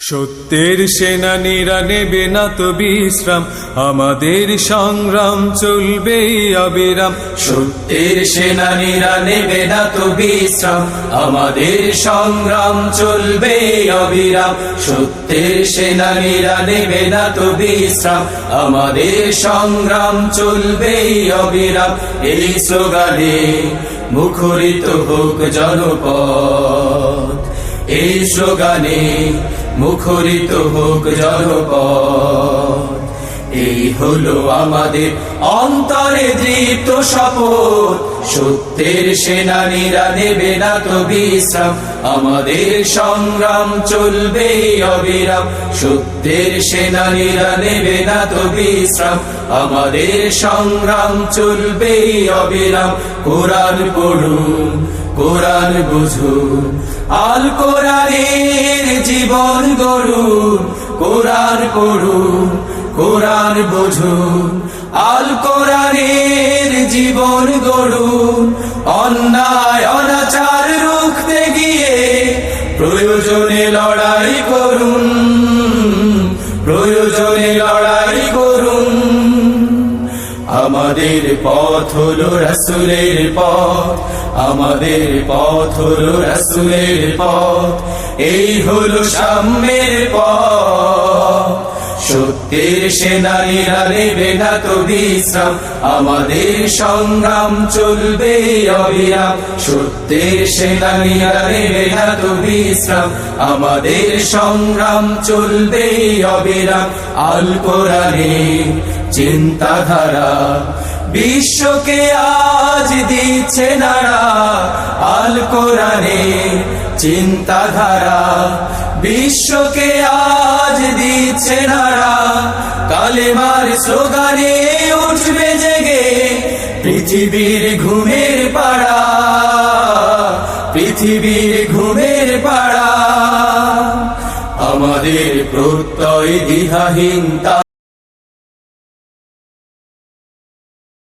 সত্যের সেনানীরা নেবে না তো বিশ্রাম, আমাদের সংগ্রাম চলবে অবিরাম। সত্যের সেনানীরা নেবে না তো বিশ্রাম, আমাদের সংগ্রাম চলবে অবিরাম। সত্যের সেনানীরা নেবে না তো বিশ্রাম, আমাদের সংগ্রাম চলবে অবিরাম। এই স্লোগানে মুখরিত হোক জনপদ, এই স্লোগানে মুখরিত হোক জনপদ। এই হলো আমাদের অন্তরে দৃপ্ত শপথ, সত্যের সেনানীরা নেবে না তো বিশ্রাম, আমাদের সংগ্রাম চলবে অবিরাম। সত্যের সেনানীরা নেবে না তো বিশ্রাম, আমাদের সংগ্রাম চলবে অবিরাম। কোরআন পড়ুন, কোরআন বুঝুন, আল কোরআনের জীবন গড়ুন। কোরআন পড়ুন, কোরআন বুঝুন, আল কোরআনের জীবন গড়ুন। অন্যায় অনাচার রুখতে গিয়ে প্রয়োজনে লড়াই করুন, প্রয়োজনে লড়াই করুন। আমাদের পথ হলো রাসূলের পথ, আমাদের পথ হলো রাসূলের পথ। এই হলো সাম্যের পথ, সত্যের সেনানীরা নেবে না তো বিশ্রাম, আমাদের সংগ্রাম চলবে অবিরাম। সত্যের সেনানীরা নেবে না তো বিশ্রাম, আমাদের সংগ্রাম চলবে অবিরাম। আল কোরআনের চিন্তাধারা বিশ্বকে আজ দিচ্ছে নাড়া, আল কোরআনের চিন্তাধারা বিশ্বকে আজ দিচ্ছে নাড়া। কালেমার স্লোগানে উঠবে জেগে পৃথিবীর ঘুমের পাড়া, পৃথিবীর ঘুমের পাড়া। আমাদের প্রত্যয় দ্বিধাহীন